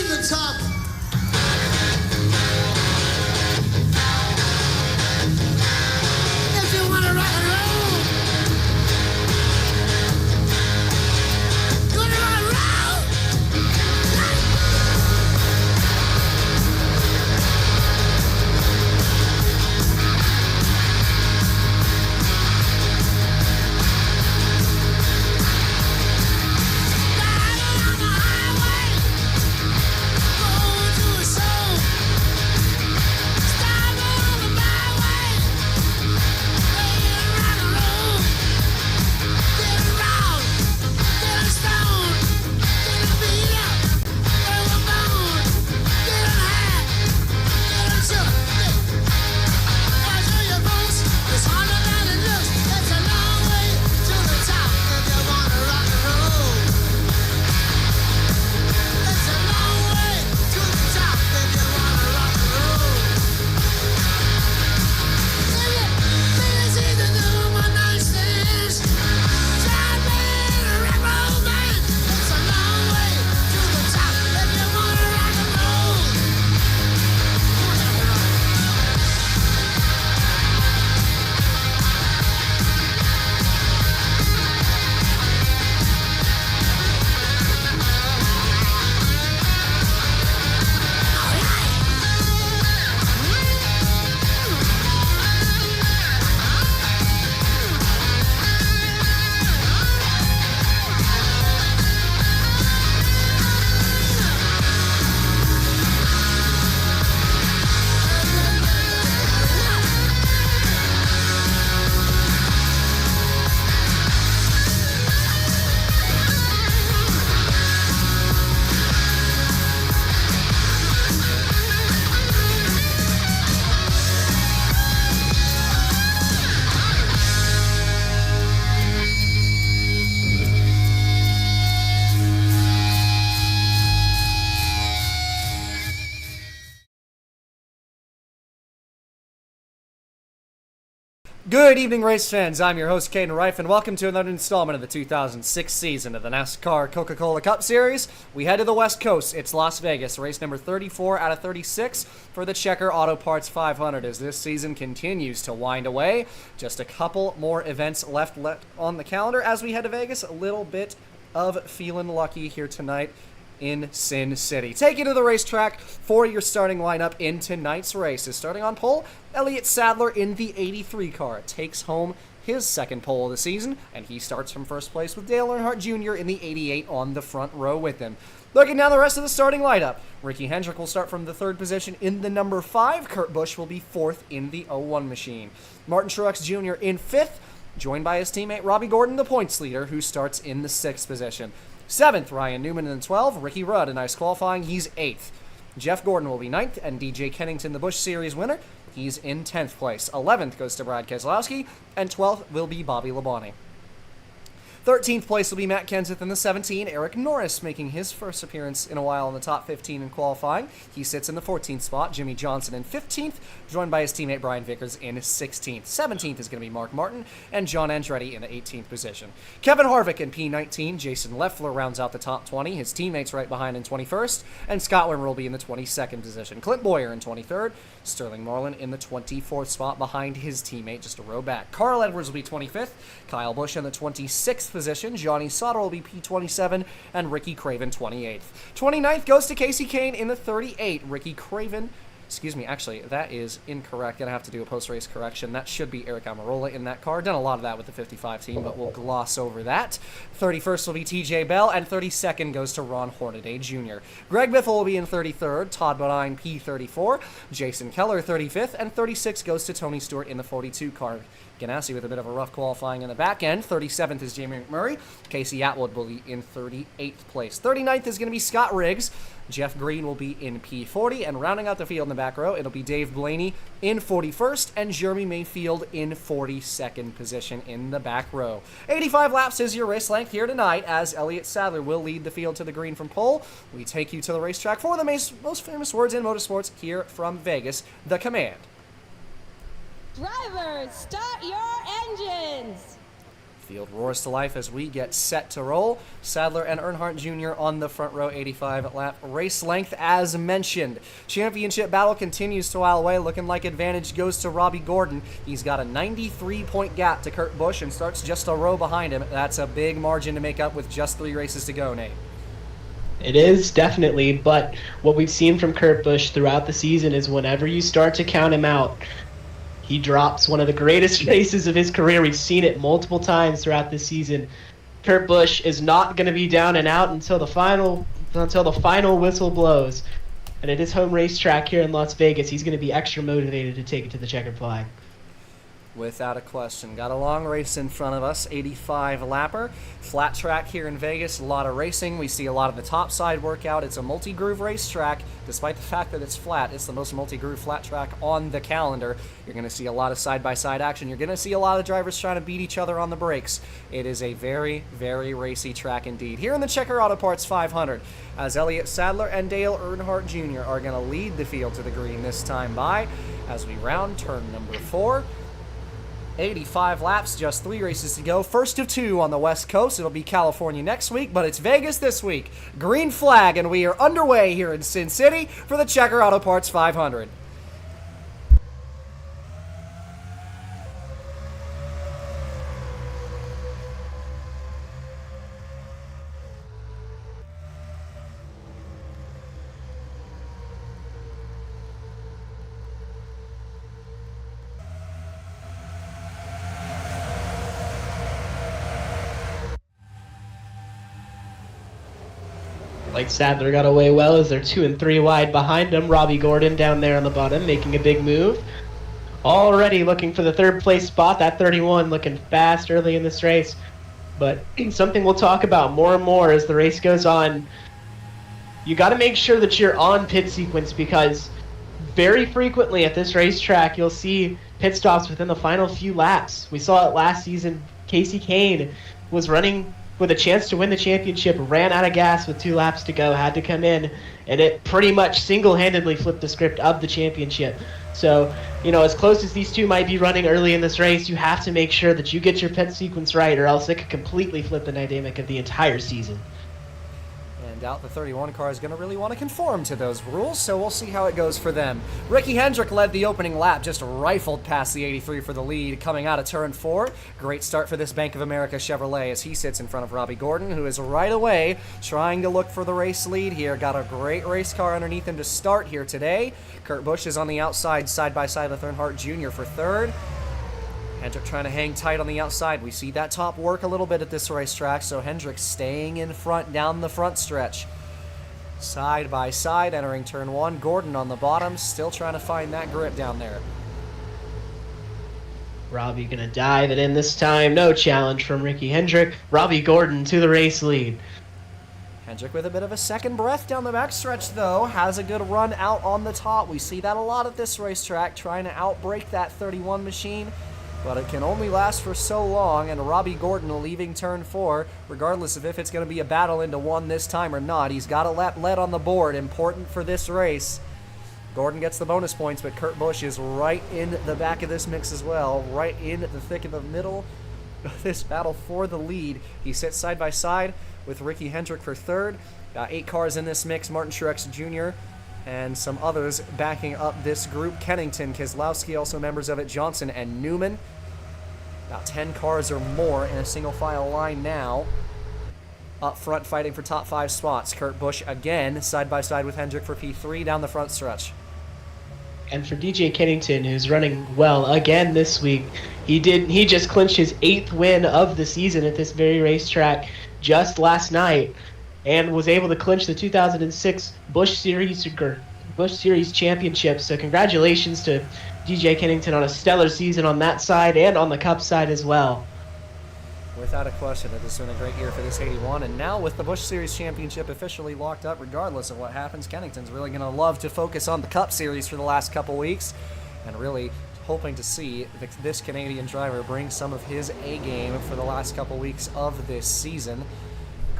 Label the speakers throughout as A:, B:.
A: the top. If you wanna rock and roll, you wanna rock and roll. Riding on the highway, going to a show. Stopping on the byway, playing rock and roll. Getting round, getting stoned, getting beat up, getting a bone, getting high, getting shook. Watch all your folks, it's harder than it looks. It's a long way to the top if you wanna rock and roll. It's a long way to the top if you wanna rock and roll. It's easy to do one night stands. Try playing a rock and roll band. It's a long way to the top if you wanna rock and roll.
B: Good evening, race fans. I'm your host, Caden Reif, and welcome to another installment of the 2006 season of the NASCAR Coca-Cola Cup Series. We head to the West Coast. It's Las Vegas, race number 34 out of 36 for the Checker Auto Parts 500 as this season continues to wind away. Just a couple more events left on the calendar as we head to Vegas. A little bit of feeling lucky here tonight in Sin City. Take you to the racetrack for your starting lineup in tonight's races. Starting on pole, Elliott Sadler in the 83 car takes home his second pole of the season, and he starts from first place with Dale Earnhardt Jr. in the 88 on the front row with him. Looking down the rest of the starting lineup, Ricky Hendrick will start from the third position in the number 5. Kurt Busch will be fourth in the 01 machine. Martin Truex Jr. in fifth, joined by his teammate Robbie Gordon, the points leader, who starts in the 6th position. 7th, Ryan Newman in 12. Ricky Rudd, a nice qualifying, he's 8th. Jeff Gordon will be 9th, and DJ Kennington, the Busch Series winner, he's in 10th place. 11th goes to Brad Keselowski, and 12th will be Bobby Labonte. 13th place will be Matt Kenseth in the 17. Eric Norris making his first appearance in a while in the top 15 in qualifying. He sits in the 14th spot. Jimmy Johnson in 15th, joined by his teammate Brian Vickers in 16th. 17th is going to be Mark Martin and John Andretti in the 18th position. Kevin Harvick in P19. Jason Leffler rounds out the top 20. His teammates right behind in 21st. And Scott Wimmer will be in the 22nd position. Clint Boyer in 23rd. Sterling Marlin in the 24th spot behind his teammate just a row back. Carl Edwards will be 25th. Kyle Busch in the 26th position. Johnny Sauter will be P27, and Ricky Craven 28th. 29th goes to Casey Kane in the 38. Ricky Craven, actually, that is incorrect. Gonna have to do a post-race correction. That should be Eric Almirola in that car. Done a lot of that with the 55 team, but we'll gloss over that. 31st will be TJ Bell, and 32nd goes to Ron Hornaday Jr. Greg Biffle will be in 33rd, Todd Bodine P34, Jason Keller 35th, and 36 goes to Tony Stewart in the 42 car. Ganassi with a bit of a rough qualifying in the back end. 37th is Jamie McMurray. Casey Atwood will be in 38th place. 39th is going to be Scott Riggs. Jeff Green will be in P40. And rounding out the field in the back row, it'll be Dave Blaney in 41st and Jeremy Mayfield in 42nd position in the back row. 85 laps is your race length here tonight as Elliott Sadler will lead the field to the green from pole. We take you to the racetrack for the most famous words in motorsports here from Vegas, the command.
C: Drivers, start your engines!
B: Field roars to life as we get set to roll. Sadler and Earnhardt Jr. on the front row, 85 lap race length as mentioned. Championship battle continues to while away, looking like advantage goes to Robbie Gordon. He's got a 93-point gap to Kurt Busch and starts just a row behind him. That's a big margin to make up with just 3 races to go, Nate.
C: It is, definitely, but what we've seen from Kurt Busch throughout the season is whenever you start to count him out, he drops one of the greatest races of his career. We've seen it multiple times throughout this season. Kurt Busch is not going to be down and out until the final whistle blows. And at his home racetrack here in Las Vegas, he's going to be extra motivated to take it to the checkered flag.
B: Without a question. Got a long race in front of us, 85 lapper. Flat track here in Vegas, a lot of racing. We see a lot of the top side workout. It's a multi-groove racetrack. Despite the fact that it's flat, it's the most multi-groove flat track on the calendar. You're going to see a lot of side-by-side action. You're going to see a lot of drivers trying to beat each other on the brakes. It is a very, very racy track indeed. Here in the Checker Auto Parts 500, as Elliott Sadler and Dale Earnhardt Jr. are going to lead the field to the green this time by as we round turn number 4. 85 laps, just 3 races to go. First of 2 on the West Coast. It'll be California next week, but it's Vegas this week. Green flag, and we are underway here in Sin City for the Checker Auto Parts 500.
C: Like Sadler got away well as they're 2 and 3 wide behind him. Robbie Gordon down there on the bottom making a big move. Already looking for the 3rd place spot. That 31 looking fast early in this race. But something we'll talk about more and more as the race goes on. You got to make sure that you're on pit sequence because very frequently at this racetrack you'll see pit stops within the final few laps. We saw it last season. Casey Kane was running with a chance to win the championship, ran out of gas with 2 laps to go, had to come in, and it pretty much single-handedly flipped the script of the championship. So, as close as these two might be running early in this race, you have to make sure that you get your pit sequence right, or else it could completely flip the dynamic of the entire season.
B: Doubt the 31 car is going to really want to conform to those rules, so we'll see how it goes for them. Ricky Hendrick led the opening lap, just rifled past the 83 for the lead coming out of turn 4. Great start for this Bank of America Chevrolet as he sits in front of Robbie Gordon, who is right away trying to look for the race lead here. Got a great race car underneath him to start here today. Kurt Busch is on the outside, side by side with Earnhardt Jr. for 3rd. Hendrick trying to hang tight on the outside. We see that top work a little bit at this racetrack, so Hendrick staying in front down the front stretch. Side by side, entering turn 1. Gordon on the bottom, still trying to find that grip down there.
C: Robbie gonna dive it in this time. No challenge from Ricky Hendrick. Robbie Gordon to the race lead.
B: Hendrick with a bit of a second breath down the backstretch, though. Has a good run out on the top. We see that a lot at this racetrack, trying to outbrake that 31 machine. But it can only last for so long, and Robbie Gordon leaving turn 4, regardless of if it's going to be a battle into 1 this time or not. He's got a lap lead on the board, important for this race. Gordon gets the bonus points, but Kurt Busch is right in the back of this mix as well, right in the thick of the middle of this battle for the lead. He sits side by side with Ricky Hendrick for 3rd. Got 8 cars in this mix, Martin Truex Jr., and some others backing up this group. Kennington, Keselowski, also members of it, Johnson and Newman. About 10 cars or more in a single file line now. Up front fighting for top 5 spots. Kurt Busch again side by side with Hendrick for P3 down the front stretch.
C: And for DJ Kennington, who's running well again this week, he just clinched his 8th win of the season at this very racetrack just last night, and was able to clinch the 2006 Busch Series Championship. So congratulations to DJ Kennington on a stellar season on that side and on the Cup side as well.
B: Without a question, it has been a great year for this 81, and now with the Busch Series Championship officially locked up, regardless of what happens, Kennington's really going to love to focus on the Cup Series for the last couple weeks, and really hoping to see this Canadian driver bring some of his A-game for the last couple weeks of this season.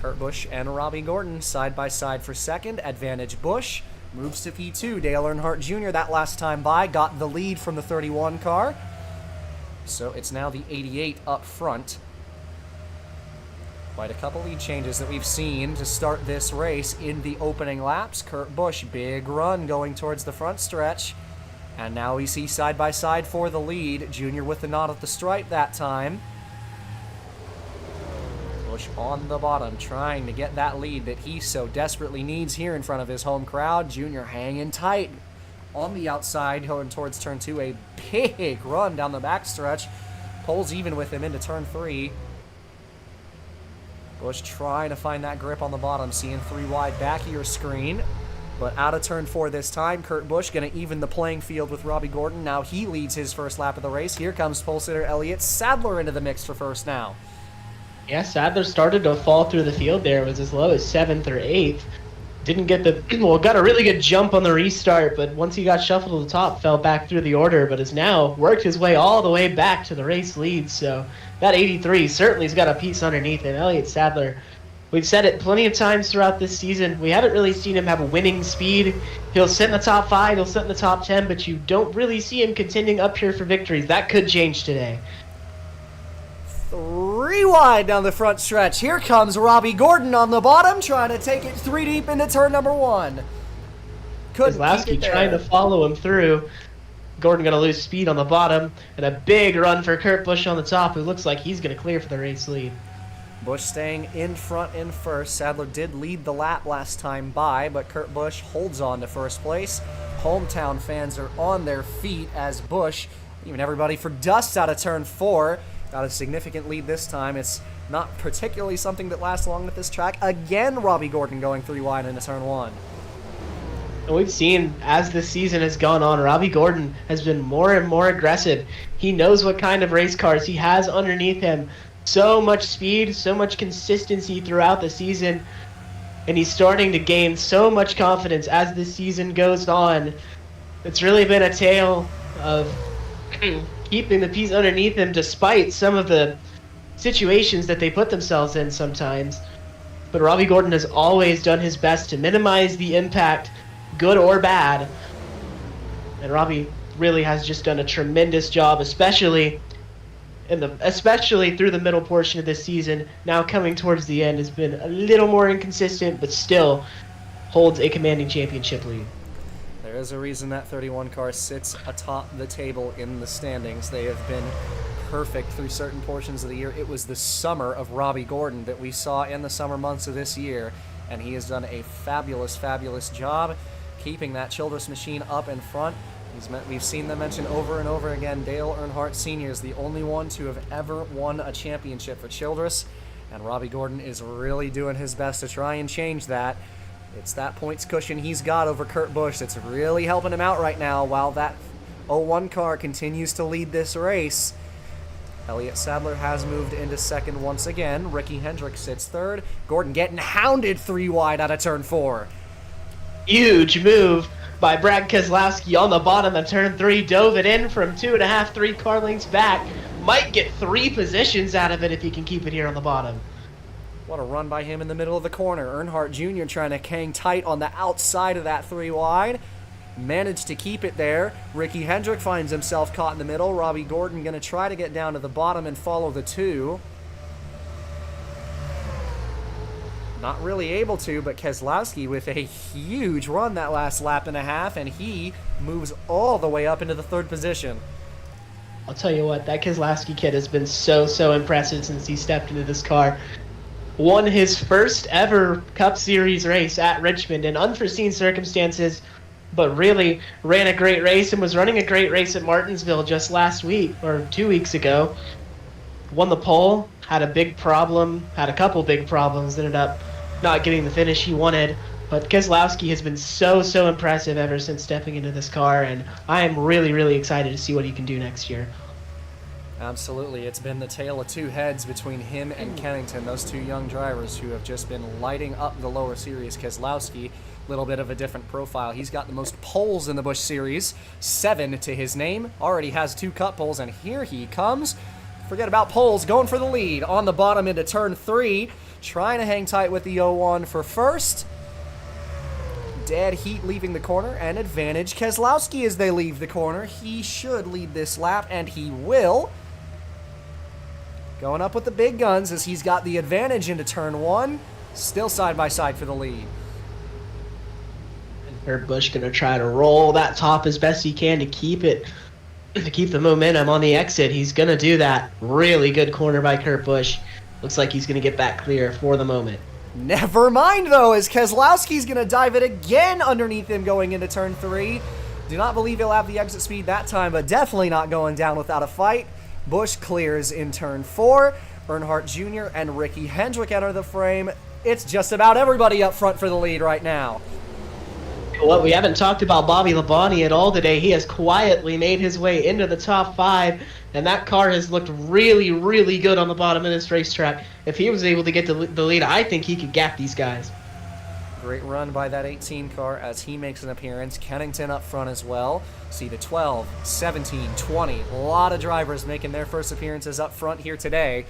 B: Kurt Busch and Robbie Gordon side by side for 2nd. Advantage Busch. Moves to P2. Dale Earnhardt Jr. that last time by got the lead from the 31 car. So it's now the 88 up front. Quite a couple lead changes that we've seen to start this race in the opening laps. Kurt Busch, big run going towards the front stretch. And now we see side by side for the lead. Junior with the knot at the stripe that time. Busch on the bottom, trying to get that lead that he so desperately needs here in front of his home crowd. Junior hanging tight on the outside, going towards turn 2. A big run down the backstretch. Poles even with him into turn 3. Busch trying to find that grip on the bottom, seeing 3 wide back of your screen. But out of turn 4 this time, Kurt Busch going to even the playing field with Robbie Gordon. Now he leads his first lap of the race. Here comes pole sitter Elliott Sadler into the mix for first now.
C: Yeah, Sadler started to fall through the field there. It was as low as 7th or 8th. Didn't get the, well, got a really good jump on the restart, but once he got shuffled to the top, fell back through the order, but has now worked his way all the way back to the race lead. So that 83 certainly has got a piece underneath him. Elliott Sadler, we've said it plenty of times throughout this season, we haven't really seen him have a winning speed. He'll sit in the top 5, he'll sit in the top 10, but you don't really see him contending up here for victories. That could change today.
B: 3 wide down the front stretch. Here comes Robbie Gordon on the bottom, trying to take it 3 deep into turn number 1.
C: Keselowski trying to follow him through. Gordon going to lose speed on the bottom, and a big run for Kurt Busch on the top, who looks like he's going to clear for the race lead.
B: Busch staying in front in first. Sadler did lead the lap last time by, but Kurt Busch holds on to first place. Hometown fans are on their feet as Busch, even everybody for dust out of turn 4. Got a significant lead this time. It's not particularly something that lasts long at this track. Again, Robbie Gordon going 3 wide into turn 1.
C: And we've seen, as the season has gone on, Robbie Gordon has been more and more aggressive. He knows what kind of race cars he has underneath him. So much speed, so much consistency throughout the season, and he's starting to gain so much confidence as the season goes on. It's really been a tale of keeping the piece underneath him despite some of the situations that they put themselves in sometimes. But Robbie Gordon has always done his best to minimize the impact, good or bad. And Robbie really has just done a tremendous job, especially through the middle portion of this season. Now coming towards the end has been a little more inconsistent, but still holds a commanding championship lead.
B: There is a reason that 31 car sits atop the table in the standings. They have been perfect through certain portions of the year. It was the summer of Robbie Gordon that we saw in the summer months of this year, and he has done a fabulous, fabulous job keeping that Childress machine up in front. We've seen them mention over and over again, Dale Earnhardt Sr. is the only one to have ever won a championship for Childress, and Robbie Gordon is really doing his best to try and change that. It's that points cushion he's got over Kurt Busch that's really helping him out right now while that 01 car continues to lead this race. Elliott Sadler has moved into second once again. Ricky Hendrick sits third. Gordon getting hounded 3 wide out of turn 4.
C: Huge move by Brad Keselowski on the bottom of turn 3. Dove it in from 2.5, 3 car lengths back. Might get 3 positions out of it if he can keep it here on the bottom.
B: What a run by him in the middle of the corner. Earnhardt Jr. trying to hang tight on the outside of that 3 wide. Managed to keep it there. Ricky Hendrick finds himself caught in the middle. Robbie Gordon going to try to get down to the bottom and follow the 2. Not really able to, but Keselowski with a huge run that last lap and a half, and he moves all the way up into the 3rd position.
C: I'll tell you what, that Keselowski kid has been so impressive since he stepped into this car. Won his first ever Cup Series race at Richmond in unforeseen circumstances, but really ran a great race and was running a great race at Martinsville just last week, or 2 weeks ago. Won the pole, had a couple big problems, ended up not getting the finish he wanted. But Keselowski has been so impressive ever since stepping into this car, and I am really excited to see what he can do next year.
B: Absolutely. It's been the tale of 2 heads between him and Kennington, those 2 young drivers who have just been lighting up the lower series. Keselowski, a little bit of a different profile. He's got the most poles in the Busch Series, 7 to his name, already has 2 Cup poles, and here he comes. Forget about poles, going for the lead on the bottom into turn 3, trying to hang tight with the 01 for first. Dead heat leaving the corner, and advantage Keselowski as they leave the corner. He should lead this lap, and he will. going up with the big guns as he's got the advantage into turn 1. Still side by side for the lead.
C: Kurt Busch gonna try to roll that top as best he can to keep the momentum on the exit. He's gonna do that. Really good corner by Kurt Busch. Looks like he's gonna get back clear for the moment.
B: Never mind, though, as Keselowski's going to dive it again underneath him going into turn 3. Do not believe he'll have the exit speed that time, but definitely not going down without a fight. Busch clears in turn 4. Earnhardt Jr. and Ricky Hendrick enter the frame. It's just about everybody up front for the lead right now.
C: Well, we haven't talked about Bobby Labonte at all today. He has quietly made his way into the top 5, and that car has looked really, really good on the bottom of this racetrack. If he was able to get the lead, I think he could gap these guys.
B: Great run by that 18 car as he makes an appearance. Kennington up front as well. See the 12, 17, 20. A lot of drivers making their first appearances up front here today.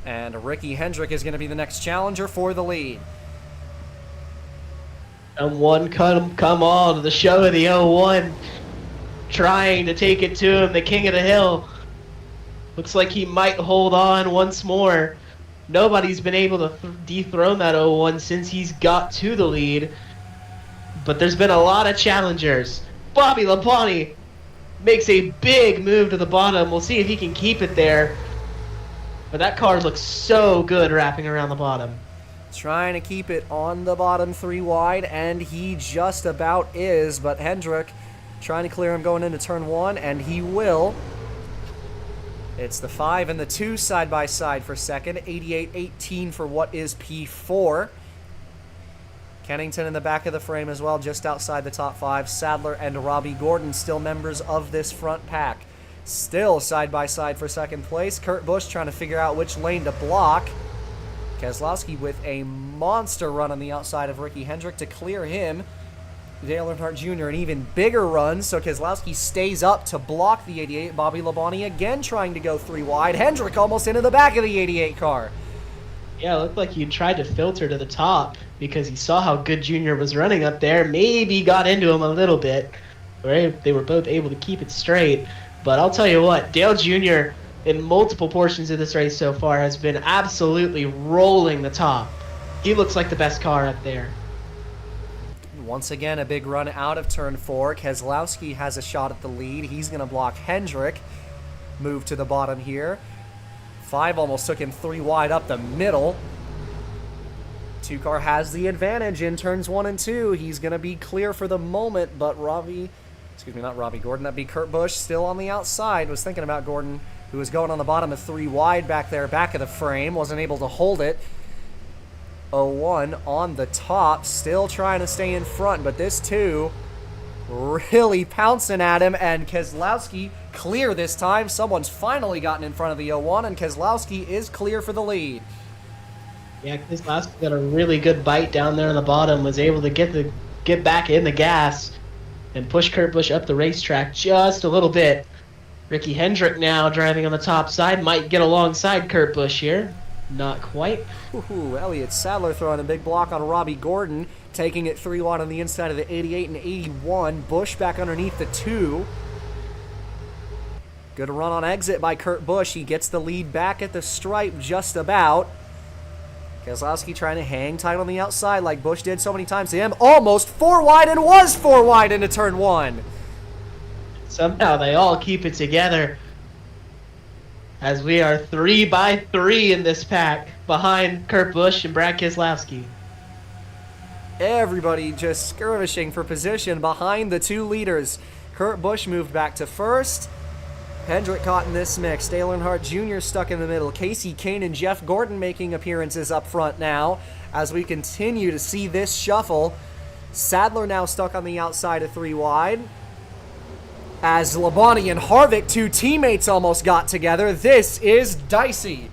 B: And Ricky Hendrick is going to be the next challenger for the lead.
C: One come on, the show of the 01, trying to take it to him, the king of the hill. Looks like he might hold on once more. Nobody's been able to dethrone that 01 since he's got to the lead. But there's been a lot of challengers. Bobby Labonte makes a big move to the bottom. We'll see if he can keep it there. But that car looks so good wrapping around the bottom.
B: Trying to keep it on the bottom 3 wide, and he just about is, but Hendrick trying to clear him going into turn 1, and he will. It's the 5 and the 2 side by side for second, 88-18 for what is P4. Kennington in the back of the frame as well, just outside the top 5. Sadler and Robbie Gordon still members of this front pack. Still side by side for second place. Kurt Busch trying to figure out which lane to block. Keselowski with a monster run on the outside of Ricky Hendrick to clear him. Dale Earnhardt Jr. an even bigger run, so Keselowski stays up to block the 88. Bobby Labonte again trying to go 3 wide. Hendrick almost into the back of the 88 car.
C: Yeah, it looked like he tried to filter to the top because he saw how good Jr. was running up there. Maybe got into him a little bit. They were both able to keep it straight. But I'll tell you what, Dale Jr. in multiple portions of this race so far has been absolutely rolling the top. He looks like the best car up there.
B: Once again, a big run out of turn 4. Keselowski has a shot at the lead. He's going to block Hendrick. Move to the bottom here. 5 almost took him 3 wide up the middle. 2 car has the advantage in turns 1 and 2. He's going to be clear for the moment, but not Robbie Gordon, that'd be Kurt Busch still on the outside. Was thinking about Gordon, who was going on the bottom of 3 wide back there, back of the frame. Wasn't able to hold it. 01 on the top, still trying to stay in front, but this 2 really pouncing at him, and Keselowski clear this time. Someone's finally gotten in front of the 01, and Keselowski is clear for the lead.
C: Yeah, Keselowski got a really good bite down there on the bottom, was able to get back in the gas and push Kurt Busch up the racetrack just a little bit. Ricky Hendrick now driving on the top side, might get alongside Kurt Busch here. Not quite.
B: Ooh, Elliott Sadler throwing a big block on Robbie Gordon, taking it 3 wide on the inside of the 88 and 81. Busch back underneath the 2. Good run on exit by Kurt Busch. He gets the lead back at the stripe just about. Keselowski trying to hang tight on the outside like Busch did so many times to him. Almost 4 wide and was 4 wide into turn 1.
C: Somehow they all keep it together as we are 3 by 3 in this pack behind Kurt Busch and Brad Keselowski.
B: Everybody just skirmishing for position behind the 2 leaders. Kurt Busch moved back to first. Hendrick caught in this mix. Dale Earnhardt Jr. stuck in the middle. Casey Kane and Jeff Gordon making appearances up front now as we continue to see this shuffle. Sadler now stuck on the outside of 3 wide. As Labonte and Harvick, 2 teammates, almost got together. This is dicey.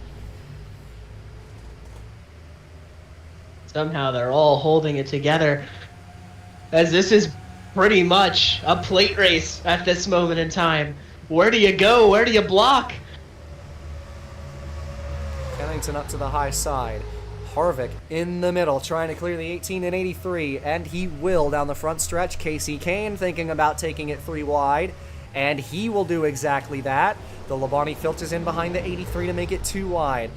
C: Somehow they're all holding it together as this is pretty much a plate race at this moment in time. Where do you go? Where do you block?
B: Kennington up to the high side. Harvick in the middle, trying to clear the 18 and 83, and he will down the front stretch. Casey Kane thinking about taking it 3 wide. and he will do exactly that. The Labonte filters in behind the 83 to make it 2 wide.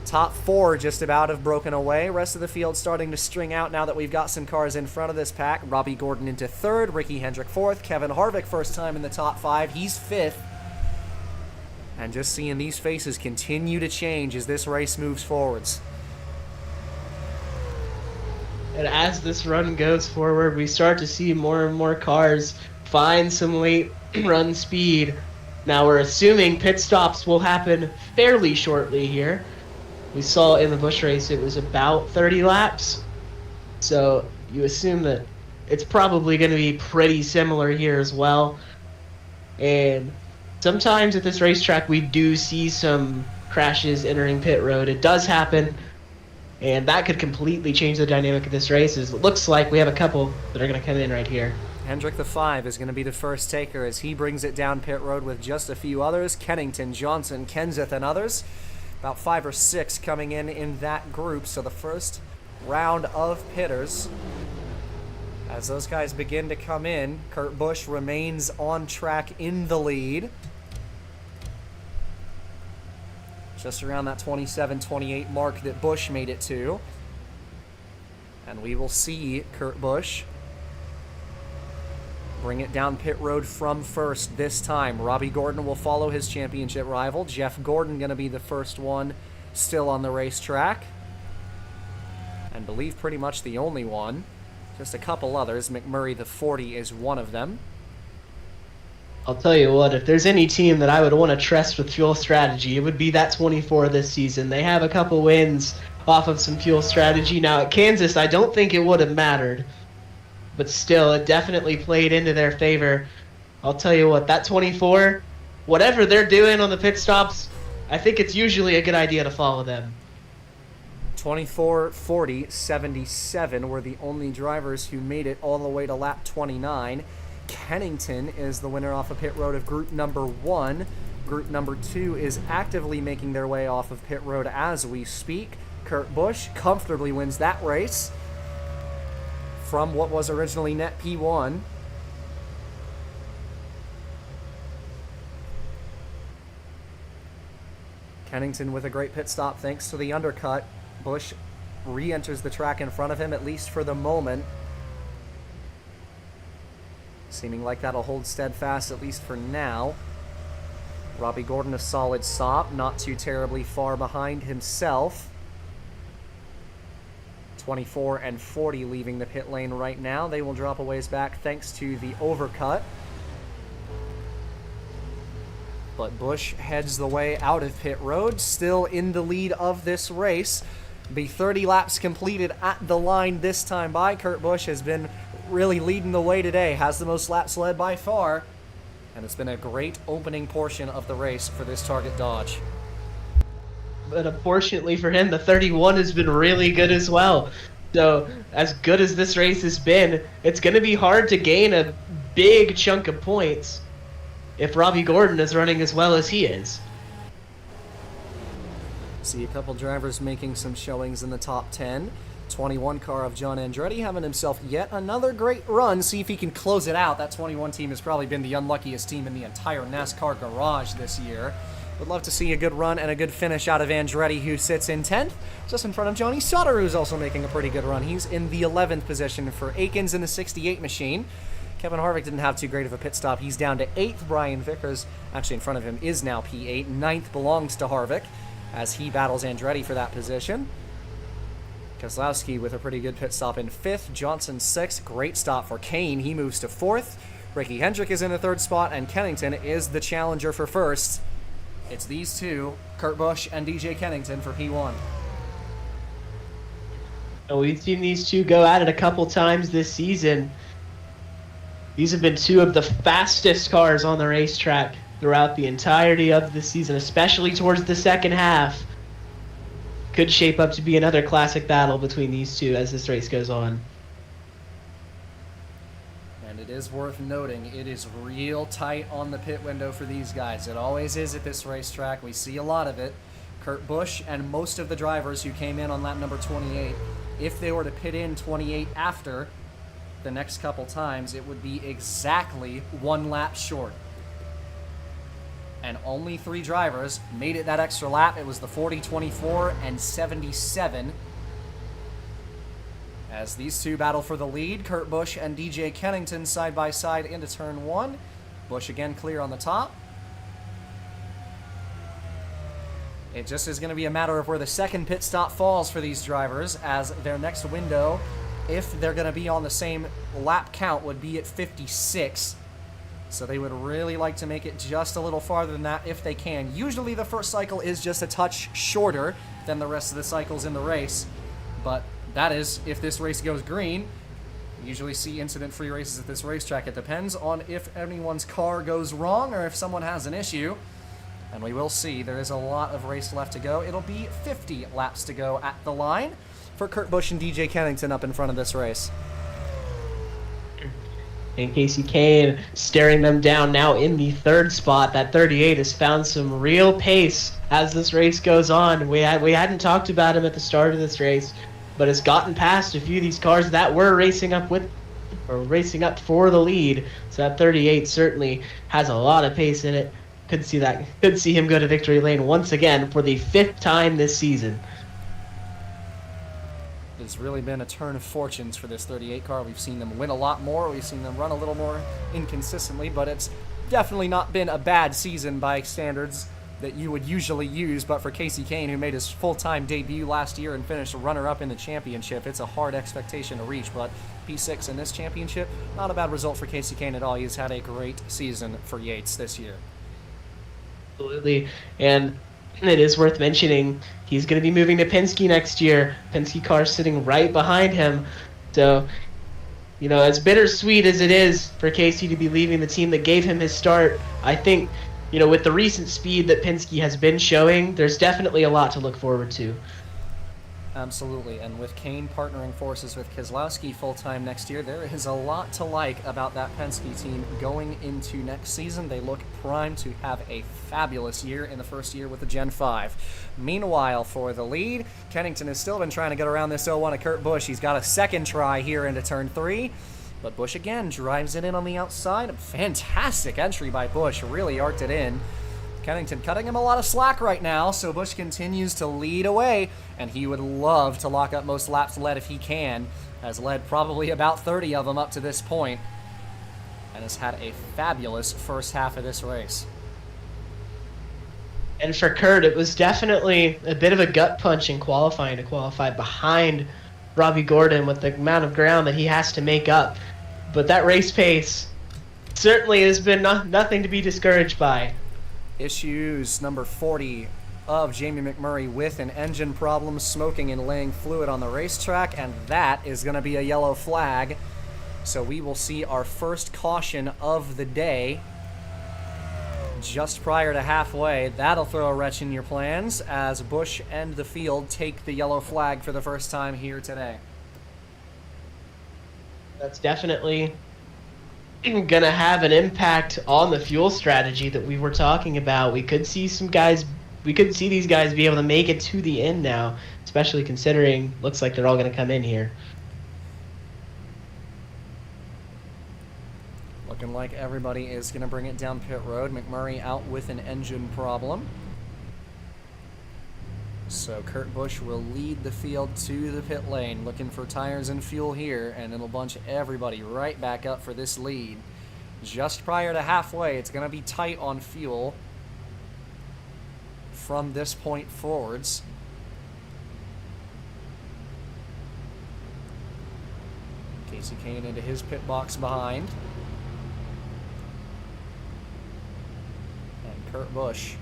B: Top 4 just about have broken away. Rest of the field starting to string out now that we've got some cars in front of this pack. Robbie Gordon into 3rd, Ricky Hendrick 4th, Kevin Harvick first time in the top 5. He's 5th. And just seeing these faces continue to change as this race moves forwards.
C: And as this run goes forward, we start to see more and more cars find some late run speed. Now we're assuming pit stops will happen fairly shortly here. We saw in the Busch race it was about 30 laps. So you assume that it's probably going to be pretty similar here as well. And sometimes at this racetrack we do see some crashes entering pit road. It does happen. And that could completely change the dynamic of this race. It looks like we have a couple that are going to come in right here.
B: Hendrick the 5 is going to be the first taker as he brings it down pit road with just a few others. Kennington, Johnson, Kenseth, and others. About 5 or 6 coming in that group. So the first round of pitters. As those guys begin to come in, Kurt Busch remains on track in the lead. Just around that 27-28 mark that Busch made it to. And we will see Kurt Busch bring it down pit road from first this time. Robbie Gordon will follow his championship rival. Jeff Gordon going to be the first one still on the racetrack. And believe pretty much the only one. Just a couple others. McMurray the 40 is one of them.
C: I'll tell you what, if there's any team that I would want to trust with fuel strategy, it would be that 24 this season. They have a couple wins off of some fuel strategy. Now at Kansas, I don't think it would have mattered. But still, it definitely played into their favor. I'll tell you what, that 24, whatever they're doing on the pit stops, I think it's usually a good idea to follow them.
B: 24, 40, 77 were the only drivers who made it all the way to lap 29. Kennington is the winner off of pit road of group number 1. Group number 2 is actively making their way off of pit road as we speak. Kurt Busch comfortably wins that race from what was originally net P1. Kennington with a great pit stop thanks to the undercut. Busch re-enters the track in front of him, at least for the moment. Seeming like that'll hold steadfast, at least for now. Robbie Gordon a solid stop, not too terribly far behind himself. 24 and 40 leaving the pit lane right now. They will drop a ways back thanks to the overcut. But Busch heads the way out of pit road, still in the lead of this race. Be 30 laps completed at the line this time by. Kurt Busch has been really leading the way today, has the most laps led by far, and it's been a great opening portion of the race for this Target Dodge.
C: But unfortunately for him, the 31 has been really good as well. So as good as this race has been, it's going to be hard to gain a big chunk of points if Robbie Gordon is running as well as he is.
B: See a couple drivers making some showings in the top 10. 21 car of John Andretti having himself yet another great run. See if he can close it out. That 21 team has probably been the unluckiest team in the entire NASCAR garage this year. Would love to see a good run and a good finish out of Andretti, who sits in 10th, just in front of Johnny Sauter, who's also making a pretty good run. He's in the 11th position for Aikens in the 68 machine. Kevin Harvick didn't have too great of a pit stop. He's down to 8th. Brian Vickers, actually in front of him, is now P8. 9th belongs to Harvick as he battles Andretti for that position. Keselowski with a pretty good pit stop in 5th. Johnson 6th. Great stop for Kane. He moves to 4th. Ricky Hendrick is in the 3rd spot, and Kennington is the challenger for 1st. It's these two, Kurt Busch and DJ Kennington, for P1.
C: We've seen these two go at it a couple times this season. These have been two of the fastest cars on the racetrack throughout the entirety of the season, especially towards the second half. Could shape up to be another classic battle between these two as this race goes on.
B: And it is worth noting, it is real tight on the pit window for these guys. It always is at this racetrack. We see a lot of it. Kurt Busch and most of the drivers who came in on lap number 28, if they were to pit in 28 after the next couple times, it would be exactly 1 lap short. and only 3 drivers made it that extra lap. It was the 40, 24, and 77. As these two battle for the lead, Kurt Busch and DJ Kennington side by side into turn 1. Busch again clear on the top. It just is going to be a matter of where the second pit stop falls for these drivers, as their next window, if they're going to be on the same lap count, would be at 56. So they would really like to make it just a little farther than that if they can. Usually the first cycle is just a touch shorter than the rest of the cycles in the race, but that is if this race goes green. You usually see incident-free races at this racetrack. It depends on if anyone's car goes wrong or if someone has an issue. And we will see. There is a lot of race left to go. It'll be 50 laps to go at the line for Kurt Busch and DJ Kennington up in front of this race.
C: And Casey Kane staring them down now in the 3rd spot. That 38 has found some real pace as this race goes on. We hadn't talked about him at the start of this race, but has gotten past a few of these cars that were racing up for the lead. So that 38 certainly has a lot of pace in it. Could see him go to victory lane once again for the 5th time this season.
B: It's really been a turn of fortunes for this 38 car. We've seen them win a lot more. We've seen them run a little more inconsistently, but it's definitely not been a bad season by standards that you would usually use. But for Casey Kane, who made his full-time debut last year and finished runner-up in the championship, it's a hard expectation to reach. But P6 in this championship, not a bad result for Casey Kane at all. He's had a great season for Yates this year.
C: Absolutely, and it is worth mentioning he's going to be moving to Penske next year. Penske car sitting right behind him. So, as bittersweet as it is for Casey to be leaving the team that gave him his start, I think, with the recent speed that Penske has been showing, there's definitely a lot to look forward to.
B: Absolutely, and with Kane partnering forces with Keselowski full-time next year, there is a lot to like about that Penske team going into next season. They look primed to have a fabulous year in the first year with the Gen 5. Meanwhile, for the lead, Kennington has still been trying to get around this 0-1 of Kurt Busch. He's got a second try here into turn 3, but Busch again drives it in on the outside. A fantastic entry by Busch, really arced it in. Kennington cutting him a lot of slack right now, so Busch continues to lead away, and he would love to lock up most laps led if he can. Has led probably about 30 of them up to this point, and has had a fabulous first half of this race.
C: And for Kurt, it was definitely a bit of a gut punch in qualifying to qualify behind Robbie Gordon with the amount of ground that he has to make up. But that race pace certainly has been nothing to be discouraged by.
B: Issues number 40 of Jamie McMurray with an engine problem, smoking and laying fluid on the racetrack, and that is going to be a yellow flag. So we will see our first caution of the day just prior to halfway. That'll throw a wrench in your plans as Busch and the field take the yellow flag for the first time here today.
C: That's definitely gonna have an impact on the fuel strategy that we were talking about. We could see these guys be able to make it to the end now, especially considering looks like they're all gonna come in here.
B: Looking like everybody is gonna bring it down pit road. McMurray out with an engine problem. So Kurt Busch will lead the field to the pit lane, looking for tires and fuel here, and it'll bunch everybody right back up for this lead. Just prior to halfway, it's going to be tight on fuel from this point forwards. Casey Kane into his pit box behind. And Kurt Busch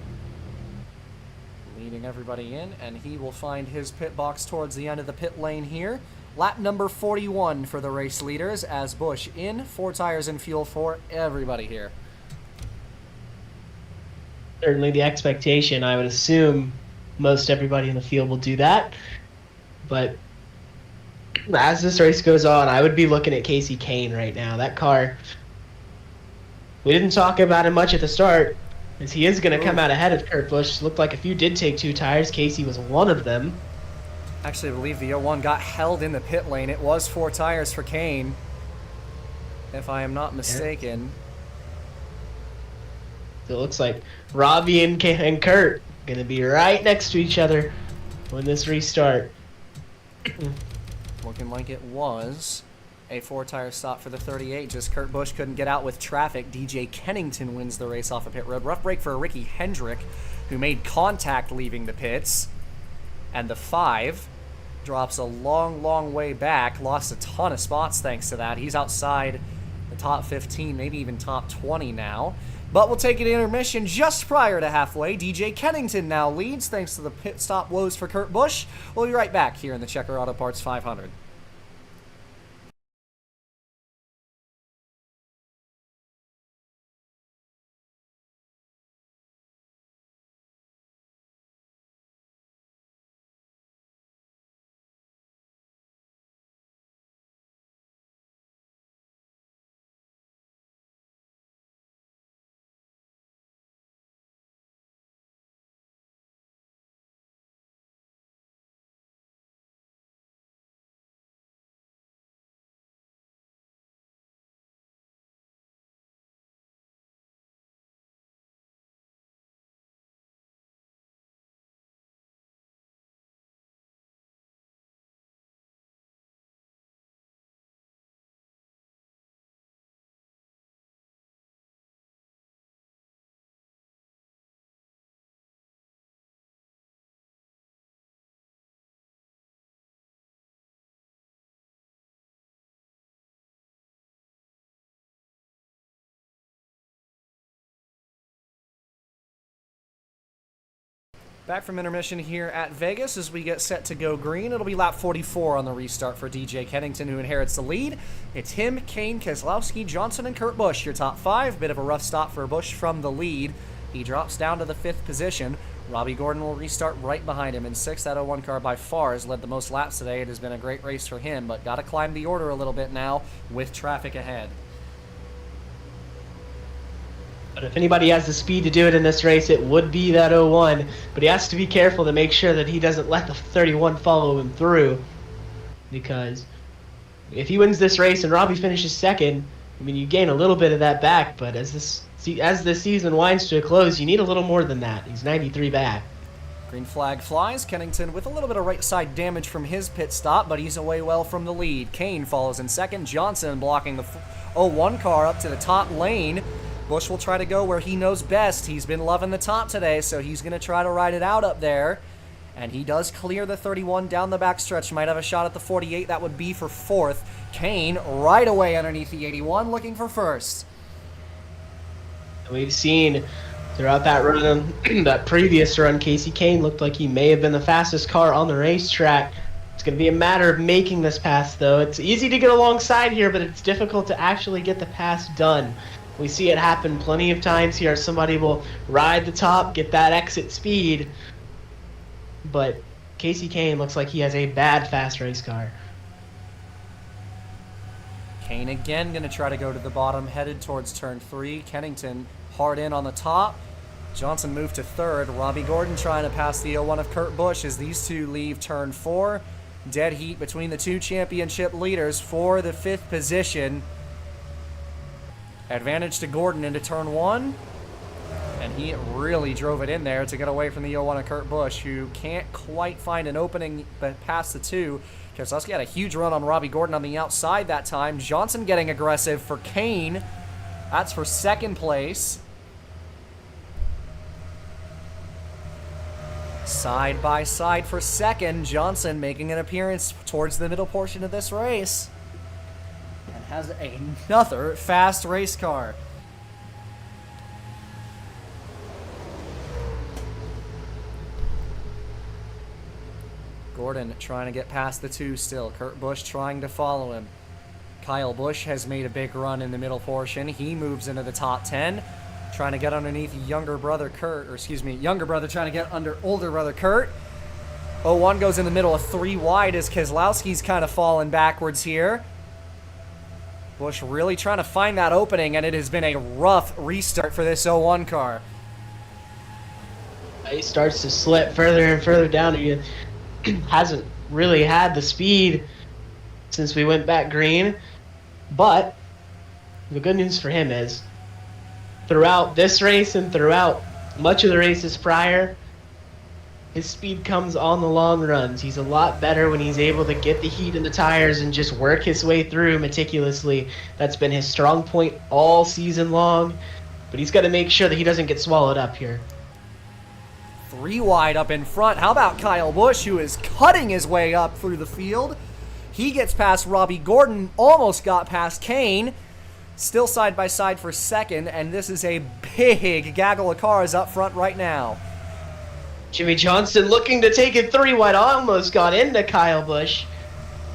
B: leading everybody in, and he will find his pit box towards the end of the pit lane here. Lap number 41 for the race leaders as Busch in, 4 tires and fuel for everybody here.
C: Certainly the expectation, I would assume most everybody in the field will do that. But as this race goes on, I would be looking at Casey Kane right now. That car, we didn't talk about him much at the start, as he is going to come out ahead of Kurt Busch. Looked like if you did take 2 tires, Casey was one of them.
B: Actually, I believe the 01 got held in the pit lane. It was 4 tires for Kane, if I am not mistaken.
C: So it looks like Robbie and Kurt going to be right next to each other when this restart.
B: Looking like it was a 4-tire stop for the 38. Just Kurt Busch couldn't get out with traffic. DJ Kennington wins the race off of pit road. Rough break for Ricky Hendrick, who made contact leaving the pits. And the 5 drops a long, long way back. Lost a ton of spots thanks to that. He's outside the top 15, maybe even top 20 now. But we'll take an intermission just prior to halfway. DJ Kennington now leads thanks to the pit stop woes for Kurt Busch. We'll be right back here in the Checker Auto Parts 500. Back from intermission here at Vegas as we get set to go green. It'll be lap 44 on the restart for DJ Kennington, who inherits the lead. It's him, Kane, Keselowski, Johnson, and Kurt Busch, your top 5. Bit of a rough stop for Busch from the lead. He drops down to the 5th position. Robbie Gordon will restart right behind him in 6th. That 01 car by far has led the most laps today. It has been a great race for him, but got to climb the order a little bit now with traffic ahead.
C: But if anybody has the speed to do it in this race, it would be that 01. But he has to be careful to make sure that he doesn't let the 31 follow him through. Because if he wins this race and Robbie finishes 2nd, I mean, you gain a little bit of that back. But as the season winds to a close, you need a little more than that. He's 93 back.
B: Green flag flies. Kennington with a little bit of right side damage from his pit stop, but he's away well from the lead. Kane follows in 2nd. Johnson blocking the 01 car up to the top lane. Busch will try to go where he knows best. He's been loving the top today, so he's going to try to ride it out up there. And he does clear the 31 down the backstretch. Might have a shot at the 48. That would be for 4th. Kane right away underneath the 81, looking for 1st.
C: We've seen throughout that run, that previous run, Casey Kane looked like he may have been the fastest car on the racetrack. It's going to be a matter of making this pass, though. It's easy to get alongside here, but it's difficult to actually get the pass done. We see it happen plenty of times here. Somebody will ride the top, get that exit speed, but Casey Kane looks like he has a bad fast race car.
B: Kane again going to try to go to the bottom, headed towards turn 3. Kennington hard in on the top. Johnson moved to 3rd. Robbie Gordon trying to pass the 01 of Kurt Busch as these two leave turn 4. Dead heat between the two championship leaders for the 5th position. Advantage to Gordon into turn 1. And he really drove it in there to get away from the 01 of Kurt Busch, who can't quite find an opening past the 2. Keselowski had a huge run on Robbie Gordon on the outside that time. Johnson getting aggressive for Kane. That's for 2nd place. Side by side for 2nd. Johnson making an appearance towards the middle portion of this race. And has another fast race car. Gordon trying to get past the 2 still. Kurt Busch trying to follow him. Kyle Busch has made a big run in the middle portion. He moves into the top 10. Trying to get underneath younger brother trying to get under older brother Kurt. 01 goes in the middle of 3 wide as Keselowski's kind of falling backwards here. Busch really trying to find that opening, and it has been a rough restart for this 01 car.
C: He starts to slip further and further down. He hasn't really had the speed since we went back green. But the good news for him is throughout this race and throughout much of the races prior, his speed comes on the long runs. He's a lot better when he's able to get the heat in the tires and just work his way through meticulously. That's been his strong point all season long, but he's got to make sure that he doesn't get swallowed up here.
B: 3 wide up in front. How about Kyle Busch, who is cutting his way up through the field? He gets past Robbie Gordon, almost got past Kane. Still side by side for second, and this is a big gaggle of cars up front right now.
C: Jimmy Johnson looking to take it 3 wide, almost got into Kyle Busch.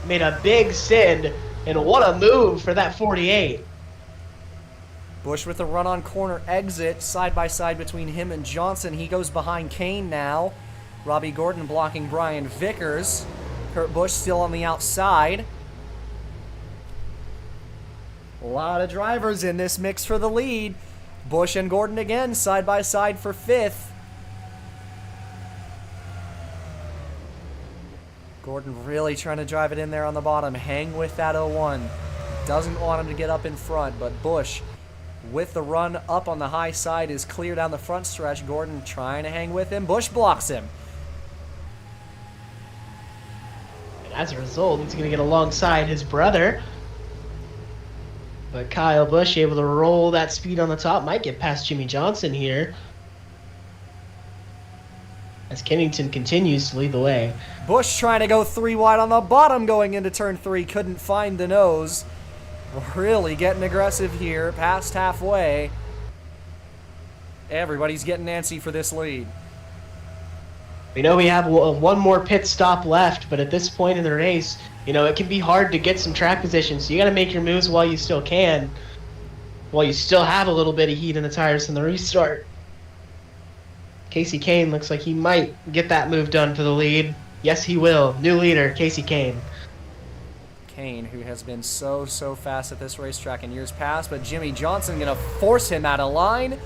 C: Made a big send, and what a move for that 48.
B: Busch with a run-on corner exit, side by side between him and Johnson. He goes behind Kane now. Robbie Gordon blocking Brian Vickers. Kurt Busch still on the outside. A lot of drivers in this mix for the lead. Busch and Gordon again, side by side for 5th. Gordon really trying to drive it in there on the bottom. Hang with that 01. Doesn't want him to get up in front, but Busch with the run up on the high side is clear down the front stretch. Gordon trying to hang with him. Busch blocks him.
C: And as a result, he's going to get alongside his brother. But Kyle Busch able to roll that speed on the top. Might get past Jimmy Johnson here, as Kennington continues to lead the way.
B: Busch trying to go 3 wide on the bottom going into turn 3. Couldn't find the nose. Really getting aggressive here, past halfway. Everybody's getting antsy for this lead.
C: We know we have one more pit stop left, but at this point in the race, you know, it can be hard to get some track position, so you got to make your moves while you still can, while you still have a little bit of heat in the tires from the restart. Casey Kane looks like he might get that move done for the lead. Yes, he will. New leader, Casey Kane.
B: Kane, who has been so fast at this racetrack in years past, but Jimmy Johnson going to force him out of line.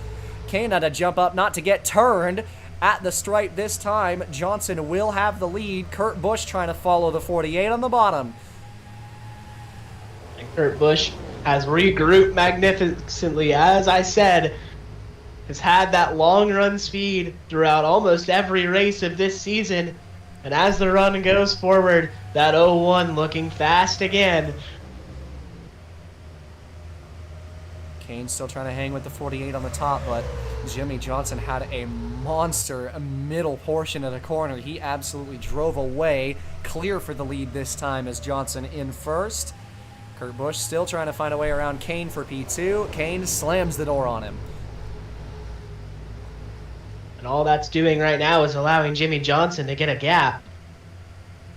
B: Kane had to jump up not to get turned at the stripe this time. Johnson will have the lead. Kurt Busch trying to follow the 48 on the bottom.
C: And Kurt Busch has regrouped magnificently, as I said. Has had that long run speed throughout almost every race of this season. And as the run goes forward, that 01 looking fast again.
B: Kane still trying to hang with the 48 on the top, but Jimmy Johnson had a monster middle portion of the corner. He absolutely drove away, clear for the lead this time as Johnson in first. Kurt Busch still trying to find a way around Kane for P2. Kane slams the door on him.
C: And all that's doing right now is allowing Jimmy Johnson to get a gap.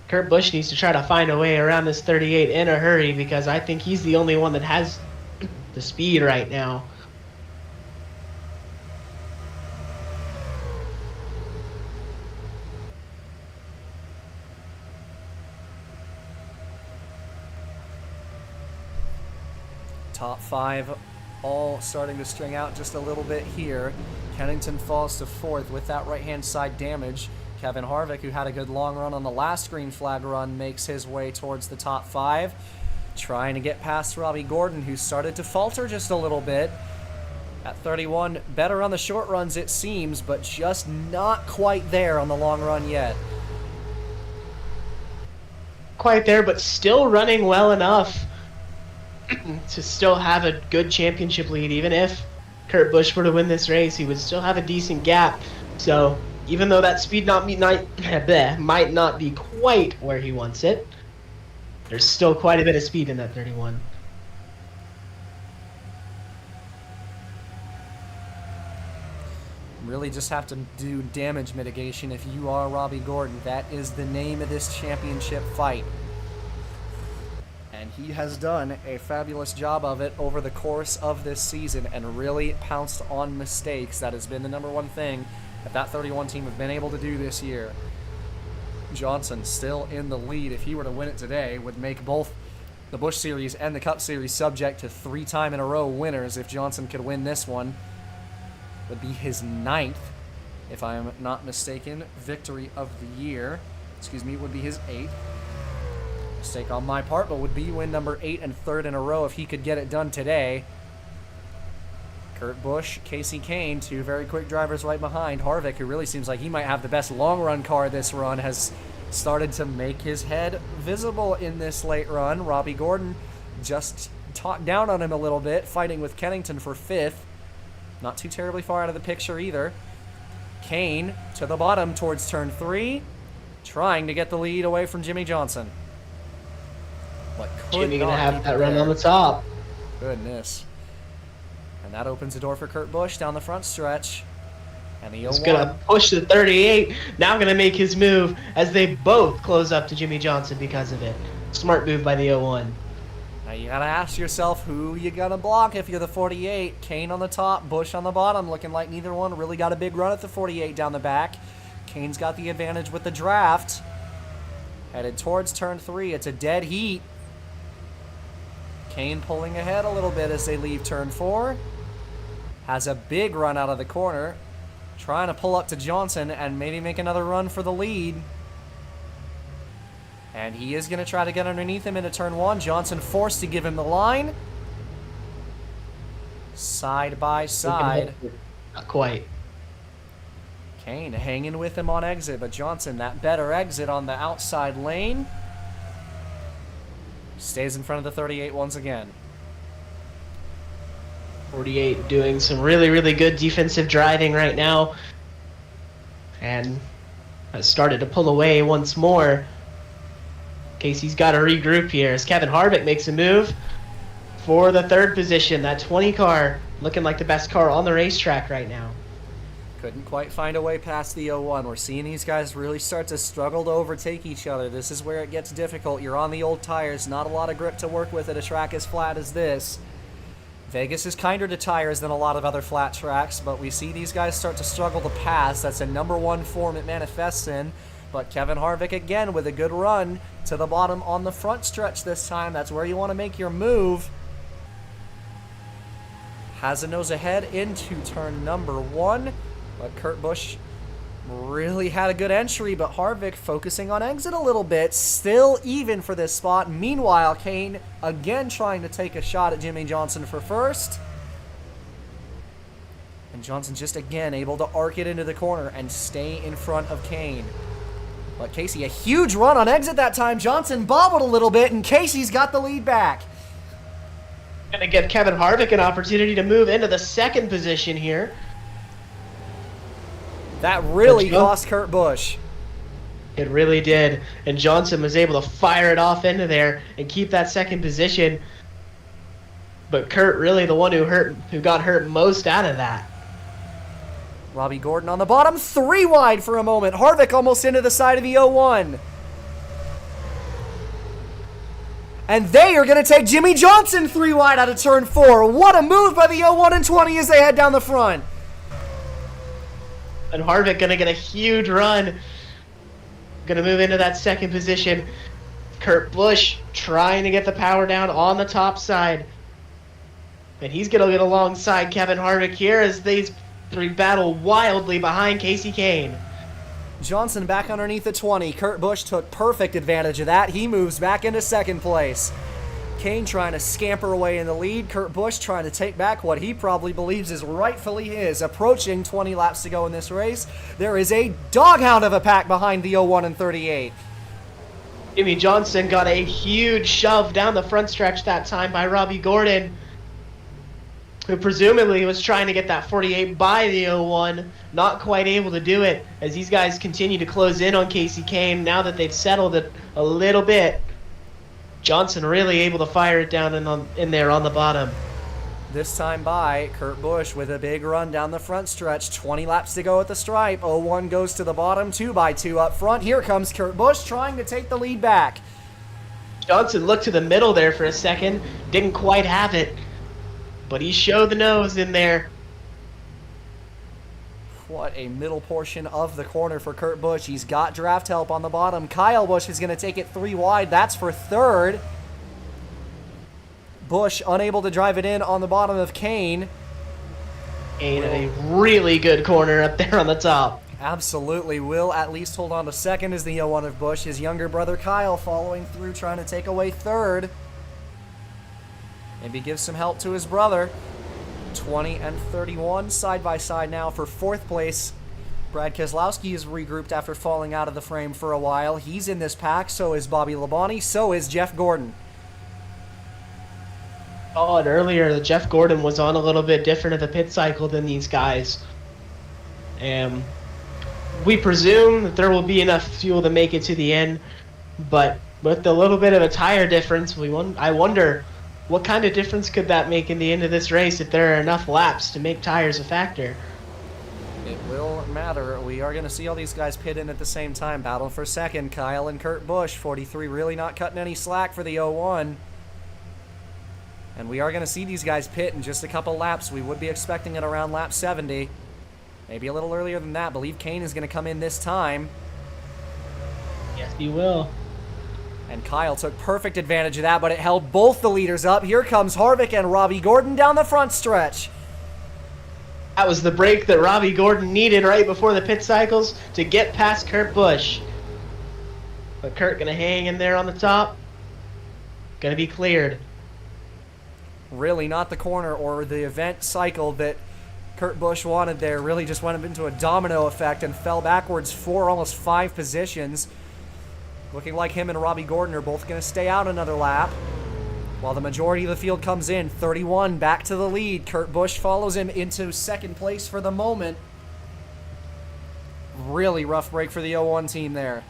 C: Kurt Busch needs to try to find a way around this 38 in a hurry, because I think he's the only one that has the speed right now.
B: Top 5 all starting to string out just a little bit here. Kennington falls to 4th with that right-hand side damage. Kevin Harvick, who had a good long run on the last green flag run, makes his way towards the top 5. Trying to get past Robbie Gordon, who started to falter just a little bit. At 31, better on the short runs it seems, but just not quite there on the long run yet.
C: Quite there, but still running well enough to still have a good championship lead. Even if Kurt Busch were to win this race, he would still have a decent gap. So even though that speed might not be quite where he wants it, there's still quite a bit of speed in that 31.
B: Really just have to do damage mitigation if you are Robbie Gordon. That is the name of this championship fight. And he has done a fabulous job of it over the course of this season and really pounced on mistakes. That has been the number one thing that 31 team have been able to do this year. Johnson still in the lead. If he were to win it today, would make both the Busch Series and the Cup Series subject to 3-time-in-a-row winners. If Johnson could win this one, would be his 9th, if I am not mistaken, victory of the year. Excuse me, would be his 8th. Mistake on my part, but would be win number 8 and 3rd in a row if he could get it done today. Kurt Busch, Casey Kane, two very quick drivers right behind. Harvick, who really seems like he might have the best long-run car this run, has started to make his head visible in this late run. Robbie Gordon just talked down on him a little bit, fighting with Kennington for 5th. Not too terribly far out of the picture either. Kane to the bottom towards turn 3, trying to get the lead away from Jimmy Johnson. But
C: Jimmy gonna have that run on the top.
B: Goodness. And that opens the door for Kurt Busch down the front stretch. And the 01.
C: He's gonna push the 38. Now gonna make his move as they both close up to Jimmy Johnson because of it. Smart move by the 01.
B: Now you gotta ask yourself who you gonna block if you're the 48. Kane on the top, Busch on the bottom, looking like neither one really got a big run at the 48 down the back. Kane's got the advantage with the draft. Headed towards turn 3. It's a dead heat. Kane pulling ahead a little bit as they leave turn 4. Has a big run out of the corner. Trying to pull up to Johnson and maybe make another run for the lead. And he is going to try to get underneath him into turn 1. Johnson forced to give him the line. Side by side.
C: Not quite.
B: Kane hanging with him on exit, but Johnson, that better exit on the outside lane. Stays in front of the 38 once again.
C: 48 doing some really, really good defensive driving right now. And has started to pull away once more. Casey's got to regroup here as Kevin Harvick makes a move for the 3rd position. That 20 car looking like the best car on the racetrack right now.
B: Couldn't quite find a way past the 01. We're seeing these guys really start to struggle to overtake each other. This is where it gets difficult. You're on the old tires. Not a lot of grip to work with at a track as flat as this. Vegas is kinder to tires than a lot of other flat tracks, but we see these guys start to struggle to pass. That's a number 1 form it manifests in. But Kevin Harvick again with a good run to the bottom on the front stretch this time. That's where you want to make your move. Has a nose ahead into turn number 1. But Kurt Busch really had a good entry, but Harvick focusing on exit a little bit. Still even for this spot. Meanwhile, Kane again trying to take a shot at Jimmy Johnson for 1st. And Johnson just again able to arc it into the corner and stay in front of Kane. But Casey, a huge run on exit that time. Johnson bobbled a little bit, and Casey's got the lead back.
C: Gonna give Kevin Harvick an opportunity to move into the 2nd position here.
B: That really cost Kurt Busch.
C: It really did. And Johnson was able to fire it off into there and keep that 2nd position. But Kurt really the one who got hurt most out of that.
B: Robbie Gordon on the bottom, 3 wide for a moment. Harvick almost into the side of the 01. And they are going to take Jimmy Johnson 3 wide out of turn 4. What a move by the 01 and 20 as they head down the front.
C: And Harvick going to get a huge run. Going to move into that 2nd position. Kurt Busch trying to get the power down on the top side. And he's going to get alongside Kevin Harvick here as these 3 battle wildly behind Casey Kane.
B: Johnson back underneath the 20. Kurt Busch took perfect advantage of that. He moves back into 2nd place. Kane trying to scamper away in the lead. Kurt Busch trying to take back what he probably believes is rightfully his. Approaching 20 laps to go in this race. There is a doghound of a pack behind the 01 and 38.
C: Jimmy Johnson got a huge shove down the front stretch that time by Robbie Gordon, who presumably was trying to get that 48 by the 01. Not quite able to do it as these guys continue to close in on Casey Kane now that they've settled it a little bit. Johnson really able to fire it down in there on the bottom.
B: This time by Kurt Busch with a big run down the front stretch. 20 laps to go at the stripe. 01 goes to the bottom, 2x2 up front. Here comes Kurt Busch trying to take the lead back.
C: Johnson looked to the middle there for a second. Didn't quite have it. But he showed the nose in there.
B: What a middle portion of the corner for Kurt Busch. He's got draft help on the bottom. Kyle Busch is going to take it 3 wide. That's for 3rd. Busch unable to drive it in on the bottom of Kane.
C: Kane in a really good corner up there on the top.
B: Absolutely. Will at least hold on to 2nd as the 01 of Busch. His younger brother Kyle following through trying to take away 3rd. Maybe give some help to his brother. 20 and 31 side by side now for 4th place. Brad Keselowski is regrouped after falling out of the frame for a while. He's in this pack, so is Bobby Labonte, so is Jeff Gordon.
C: Oh, and earlier, Jeff Gordon was on a little bit different of the pit cycle than these guys. And we presume that there will be enough fuel to make it to the end, but with a little bit of a tire difference, I wonder what kind of difference could that make in the end of this race if there are enough laps to make tires a factor.
B: It will matter. We are going to see all these guys pit in at the same time. Battle for second. Kyle and Kurt Busch. 43 really not cutting any slack for the 01. And we are going to see these guys pit in just a couple laps. We would be expecting it around lap 70. Maybe a little earlier than that. Believe Kane is going to come in this time.
C: Yes, he will.
B: And Kyle took perfect advantage of that, but it held both the leaders up. Here comes Harvick and Robbie Gordon down the front stretch.
C: That was the break that Robbie Gordon needed right before the pit cycles to get past Kurt Busch. But Kurt going to hang in there on the top. Going to be cleared.
B: Really not the corner or the event cycle that Kurt Busch wanted there. Really just went into a domino effect and fell backwards 4, almost 5 positions. Looking like him and Robbie Gordon are both going to stay out another lap. While the majority of the field comes in, 31 back to the lead. Kurt Busch follows him into second place for the moment. Really rough break for the 01 team there.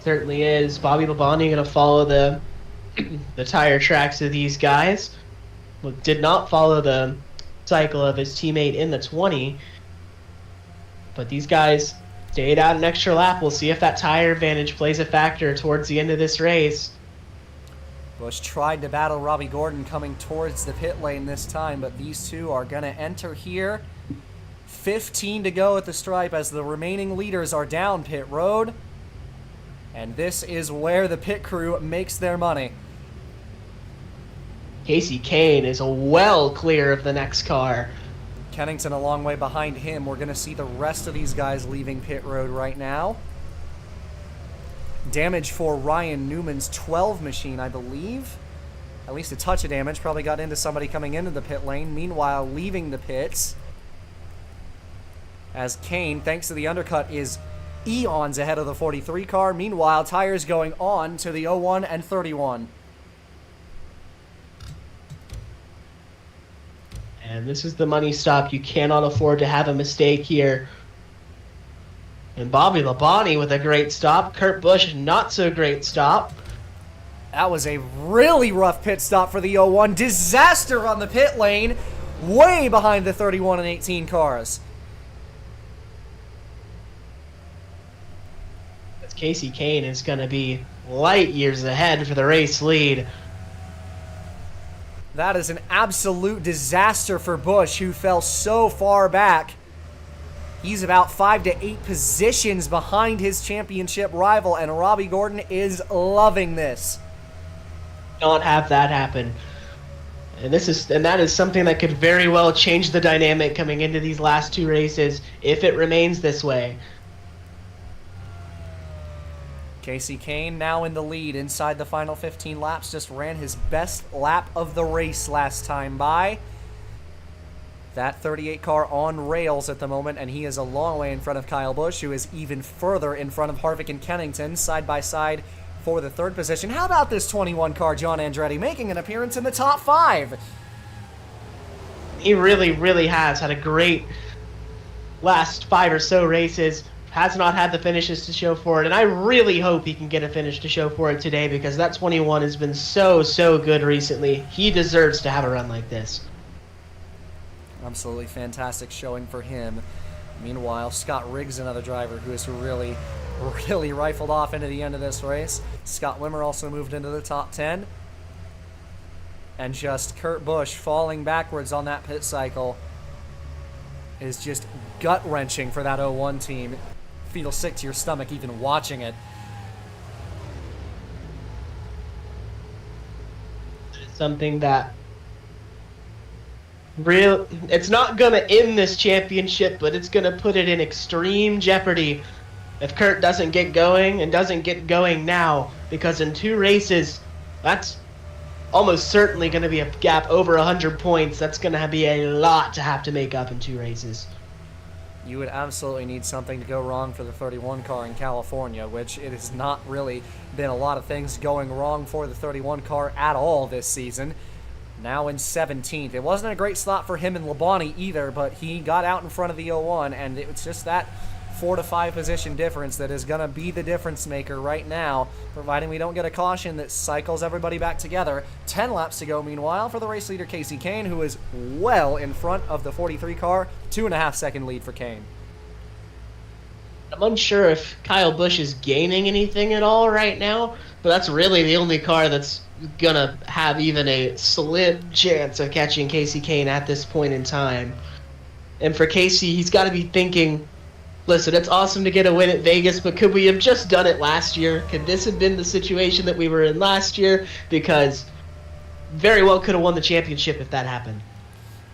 C: Certainly is. Bobby Labonte going to follow the tire tracks of these guys. Well, did not follow the cycle of his teammate in the 20. But these guys stayed out an extra lap. We'll see if that tire advantage plays a factor towards the end of this race.
B: Busch tried to battle Robbie Gordon coming towards the pit lane this time, but these two are going to enter here. 15 to go at the stripe as the remaining leaders are down pit road. And this is where the pit crew makes their money.
C: Casey Kane is well clear of the next car.
B: Kennington a long way behind him. We're going to see the rest of these guys leaving pit road right now. Damage for Ryan Newman's 12 machine, I believe. At least a touch of damage. Probably got into somebody coming into the pit lane. Meanwhile, leaving the pits, as Kane, thanks to the undercut, is eons ahead of the 43 car. Meanwhile, tires going on to the 01 and 31.
C: And this is the money stop. You cannot afford to have a mistake here. And Bobby Labonte with a great stop. Kurt Busch, not so great stop.
B: That was a really rough pit stop for the 01. Disaster on the pit lane, way behind the 31 and 18 cars.
C: Casey Kane is going to be light years ahead for the race lead.
B: That is an absolute disaster for Busch, who fell so far back. He's about 5 to 8 positions behind his championship rival, and Robbie Gordon is loving this.
C: Don't have that happen. And that is something that could very well change the dynamic coming into these last two races if it remains this way.
B: Casey Kane now in the lead inside the final 15 laps. Just ran his best lap of the race last time by. That 38 car on rails at the moment, and he is a long way in front of Kyle Busch, who is even further in front of Harvick and Kennington, side by side for the third position. How about this 21 car, John Andretti, making an appearance in the top 5?
C: He really, really has had a great last 5 or so races. Has not had the finishes to show for it, and I really hope he can get a finish to show for it today, because that 21 has been so good recently. He deserves to have a run like this.
B: Absolutely fantastic showing for him. Meanwhile, Scott Riggs, another driver who has really rifled off into the end of this race. Scott Wimmer also moved into the top 10. And just Kurt Busch falling backwards on that pit cycle is just gut-wrenching for that 01 team. Feel sick to your stomach even watching it.
C: It's something that it's not going to end this championship, but it's going to put it in extreme jeopardy if Kurt doesn't get going, and doesn't get going now, because in 2 races, that's almost certainly going to be a gap over 100 points. That's going to be a lot to have to make up in 2 races.
B: You would absolutely need something to go wrong for the 31 car in California, which it has not really been a lot of things going wrong for the 31 car at all this season. Now in 17th. It wasn't a great slot for him in Labonte either, but he got out in front of the 01, and it's just that 4 to 5 position difference that is going to be the difference maker right now, providing we don't get a caution that cycles everybody back together. 10 laps to go, meanwhile, for the race leader, Casey Kane, who is well in front of the 43 car. 2.5 second lead for Kane.
C: I'm unsure if Kyle Busch is gaining anything at all right now, but that's really the only car that's going to have even a slim chance of catching Casey Kane at this point in time. And for Casey, he's got to be thinking, listen, it's awesome to get a win at Vegas, but could we have just done it last year? Could this have been the situation that we were in last year? Because very well could have won the championship if that happened.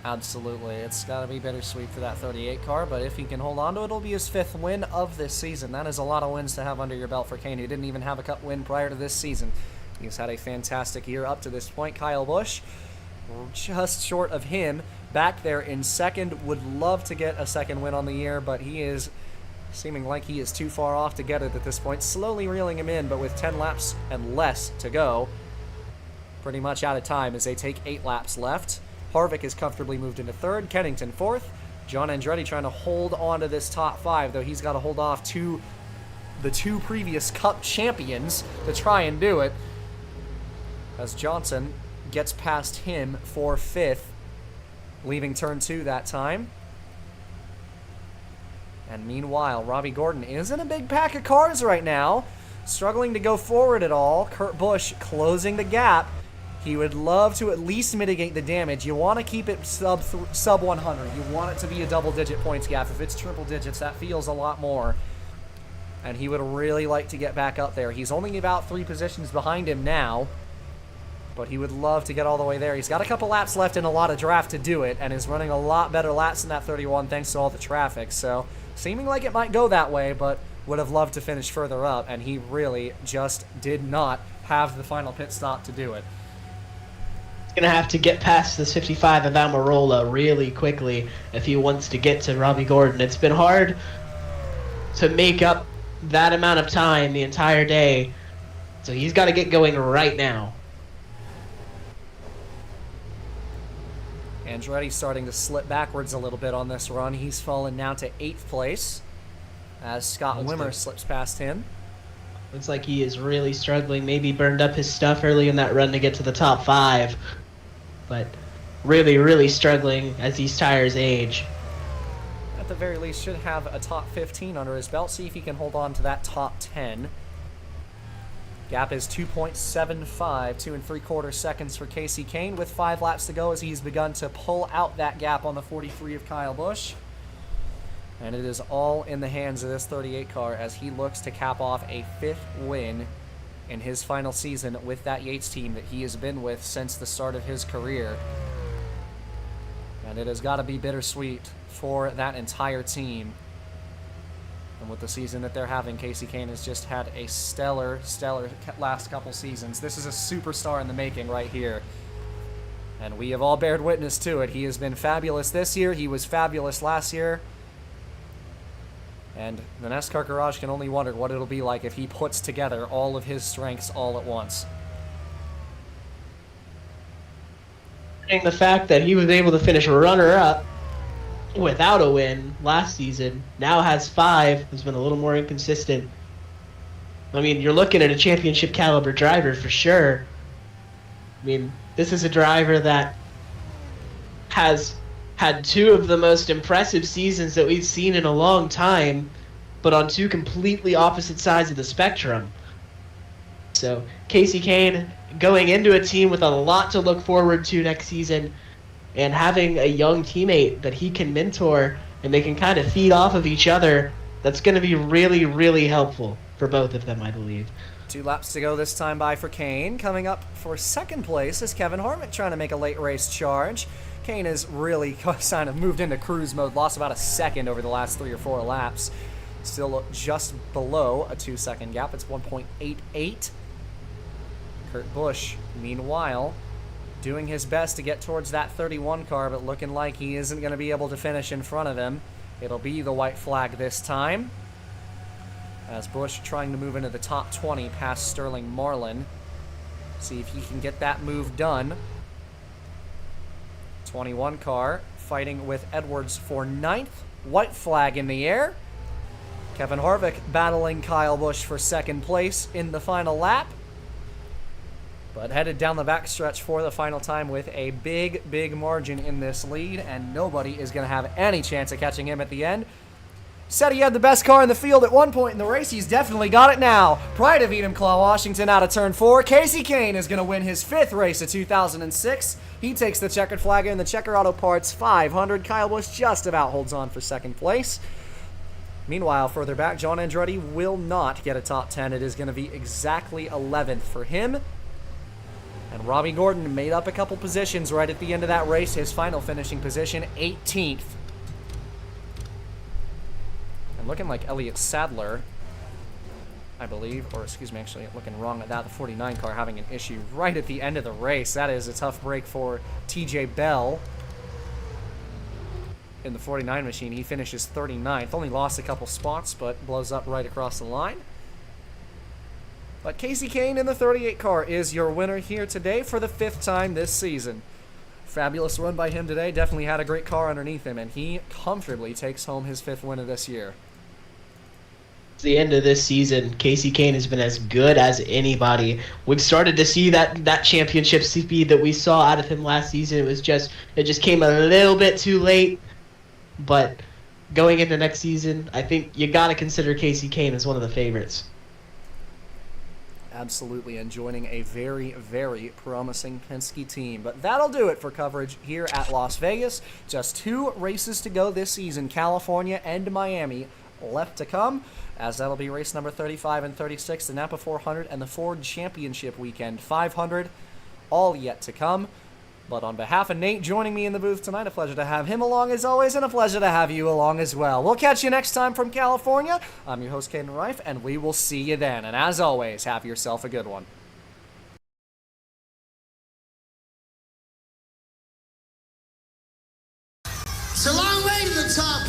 B: Absolutely. It's got to be bittersweet for that 38 car, but if he can hold on to it, it'll be his 5th win of this season. That is a lot of wins to have under your belt for Kane, who didn't even have a Cup win prior to this season. He's had a fantastic year up to this point. Kyle Busch, just short of him, back there in second, would love to get a second win on the year, but he is seeming like he is too far off to get it at this point. Slowly reeling him in, but with 10 laps and less to go, pretty much out of time as they take 8 laps left. Harvick is comfortably moved into 3rd, Kennington 4th. John Andretti trying to hold on to this top 5, though he's got to hold off to the 2 previous Cup champions to try and do it, as Johnson gets past him for 5th, leaving turn 2 that time. And meanwhile, Robbie Gordon is in a big pack of cars right now, struggling to go forward at all. Kurt Busch closing the gap. He would love to at least mitigate the damage. You want to keep it sub 100. You want it to be a double-digit points gap. If it's triple digits, that feels a lot more. And he would really like to get back up there. He's only about 3 positions behind him now, but he would love to get all the way there. He's got a couple laps left and a lot of draft to do it, and is running a lot better laps than that 31 thanks to all the traffic. So, seeming like it might go that way, but would have loved to finish further up, and he really just did not have the final pit stop to do it.
C: He's going to have to get past this 55 of Almirola really quickly if he wants to get to Robbie Gordon. It's been hard to make up that amount of time the entire day, so he's got to get going right now.
B: Andretti's starting to slip backwards a little bit on this run. He's fallen now to 8th place as Scott Wimmer slips past him.
C: Looks like he is really struggling. Maybe burned up his stuff early in that run to get to the top 5. But really, really struggling as these tires age.
B: At the very least, should have a top 15 under his belt. See if he can hold on to that top 10. Gap is 2.75, 2 3/4 seconds for Casey Kane with 5 laps to go as he's begun to pull out that gap on the 43 of Kyle Busch. And it is all in the hands of this 38 car as he looks to cap off a 5th win in his final season with that Yates team that he has been with since the start of his career. And it has got to be bittersweet for that entire team. And with the season that they're having, Casey Kane has just had a stellar last couple seasons. This is a superstar in the making right here. And we have all bared witness to it. He has been fabulous this year. He was fabulous last year. And the NASCAR Garage can only wonder what it'll be like if he puts together all of his strengths all at once.
C: The fact that he was able to finish runner-up without a win last season, now has 5, has been a little more inconsistent. I mean, you're looking at a championship caliber driver for sure. I mean, this is a driver that has had 2 of the most impressive seasons that we've seen in a long time, but on 2 completely opposite sides of the spectrum. So, Casey Kane going into a team with a lot to look forward to next season, and having a young teammate that he can mentor and they can kind of feed off of each other, that's going to be really, really helpful for both of them, I believe.
B: 2 laps to go this time by for Kane. Coming up for 2nd place is Kevin Harvick trying to make a late race charge. Kane has really kind of moved into cruise mode, lost about a second over the last 3 or 4 laps. Still just below a 2-second gap. It's 1.88. Kurt Busch, meanwhile, doing his best to get towards that 31 car, but looking like he isn't going to be able to finish in front of him. It'll be the white flag this time, as Busch trying to move into the top 20 past Sterling Marlin. See if he can get that move done. 21 car fighting with Edwards for 9th. White flag in the air. Kevin Harvick battling Kyle Busch for 2nd place in the final lap, but headed down the backstretch for the final time with a big margin in this lead, and nobody is going to have any chance of catching him at the end. Said he had the best car in the field at one point in the race. He's definitely got it now. Pride of Enumclaw, Washington out of turn 4. Casey Kane is going to win his 5th race of 2006. He takes the checkered flag in the Checker Auto Parts 500. Kyle Busch just about holds on for 2nd place. Meanwhile, further back, John Andretti will not get a top 10. It is going to be exactly 11th for him. And Robbie Gordon made up a couple positions right at the end of that race. His final finishing position, 18th. And looking like Elliott Sadler, I believe, or excuse me, actually looking wrong at that, the 49 car having an issue right at the end of the race. That is a tough break for TJ Bell. In the 49 machine, he finishes 39th. Only lost a couple spots, but blows up right across the line. But Casey Kane in the 38 car is your winner here today for the 5th time this season. Fabulous run by him today. Definitely had a great car underneath him, and he comfortably takes home his 5th win of this year.
C: At the end of this season, Casey Kane has been as good as anybody. We've started to see that championship speed that we saw out of him last season. It just came a little bit too late. But going into next season, I think you got to consider Casey Kane as one of the favorites.
B: Absolutely, and joining a very promising Penske team. But that'll do it for coverage here at Las Vegas. Just 2 races to go this season, California and Miami left to come, as that'll be race number 35 and 36, the Napa 400 and the Ford Championship Weekend 500, all yet to come. But on behalf of Nate joining me in the booth tonight, a pleasure to have him along as always, and a pleasure to have you along as well. We'll catch you next time from California. I'm your host, Caden Reif, and we will see you then. And as always, have yourself a good one.
A: It's a long way to the top.